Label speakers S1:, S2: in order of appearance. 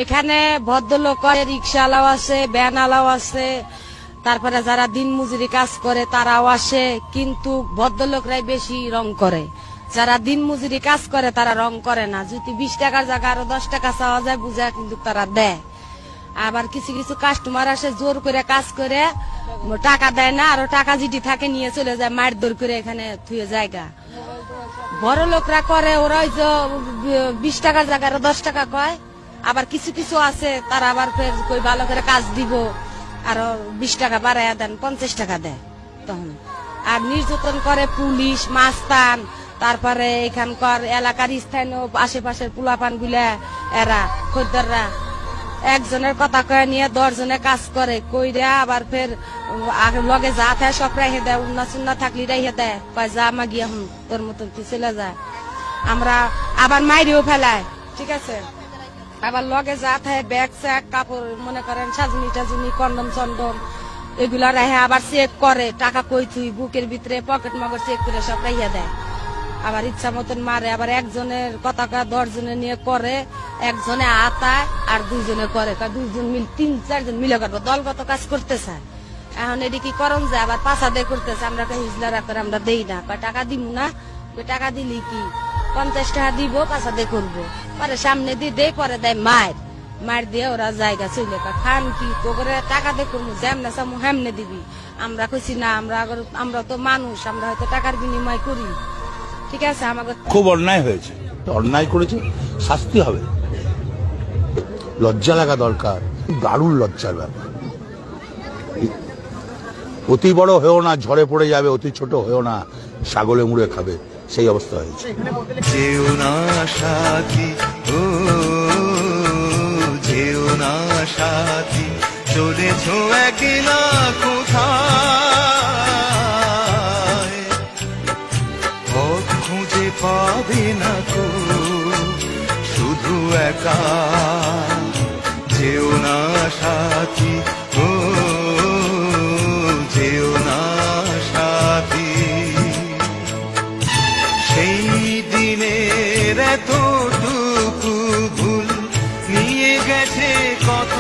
S1: এখানে ভদ্রলোক রিক্সাওয়ালাও আছে, ভ্যানওয়ালাও আছে, তারপরে যারা দিন মজুরি কাজ করে তারাও আসে, কিন্তু ভদ্রলোকরাই বেশি রং করে। যারা দিন মজুরি কাজ করে তারা রং করে না। যদি 20 টাকার জায়গা আরো 10 টাকা চাওয়া যায় বুঝায় কিন্তু তারা দেয়। আবার কিছু কিছু কাস্টমার আসে জোর করে কাজ করে টাকা দেয় না, আরো টাকা যেটি থাকে নিয়ে চলে যায়, মার দৌড় করে এখানে থুয়ে জায়গা। বড় লোকরা করে ওরা ওই যে 20 টাকার জায়গা আরো 10 টাকা কয়। আবার কিছু কিছু আছে তারা আবার ফের কই ভালো করে কাজ দিব আরো 20 টাকা বাড়াইয়া দেন, 50 টাকা দেয় তখন। আর নির্যাতন করে পুলিশ, মাস্তান, তারপরে এখানকার এলাকার স্থানীয় আশেপাশের পোলাপান গুলা, এরা খদ্দেররা একজনের কথা কয়ে নিয়ে 10 জনে কাজ করে কইরা আবার ফের লগে যা থাকে সব রাইহে দেয়, উন্না চুন্না থাকলে রাইহে দেয়, কয় যা মা গিয়া হুম তোর মতন তুই চলে যায়। আমরা আবার মাইরেও ফেলায়, ঠিক আছে। আবার লগে যা থাকে ব্যাগ চেক, কাপড় মনে করেন সাজুনি টাজুনি, কন্ডম চন্ডম এগুলা রাহে আবার চেক করে, টাকা কই তুই বুকের ভিতরে পকেট মগর চেক করে সব রাইয়া দেয়। আবার ইচ্ছা মতন মারে। আবার একজনের কথা 10 জনে নিয়ে করে, একজনে আতায় আর 2 জনে করে, 2 জন মিল 3-4 জন মিলে করবো, দলগত কাজ করতে চায়। এখন এটি কি করন যায়, আবার পাশা দিয়ে করতেছে। আমরা হিজলারা করে আমরা দেই না, টাকা দিব না, টাকা দিলি কি 50 টাকা দিব, পাশা দিয়ে করবো, পরে সামনে দিয়ে দেয়, পরে দেয় মার দিয়ে ওরা জায়গা চলে খান কি তো করে টাকা দিয়ে করবো, যেমনে চামু হেমনে দিবি। আমরা কইছি না, আমরা তো মানুষ, আমরা হয়তো টাকার বিনিময় করি, ঠিক আছে। আমাকে
S2: খুব অন্যায় হয়েছে, অন্যায় করেছে, শাস্তি হবে, লজ্জা লাগা দরকার, দারুণ লজ্জার ব্যাপার। অতি বড় হয়েও না, ঝড়ে পড়ে যাবে, অতি ছোট হয়েও না, ছাগলে মুড়ে খাবে, সেই অবস্থা হয়েছে।
S3: যেও না সাথী, ও যেও না সাথী, চলেছ একলা কোথায়, পথ খুঁজে পাবে না কো শুধু একা। যেও না সাথী, ও যেও না সাথী, সেই দিনের এতটুকু ভুল নিয়ে গেছে কত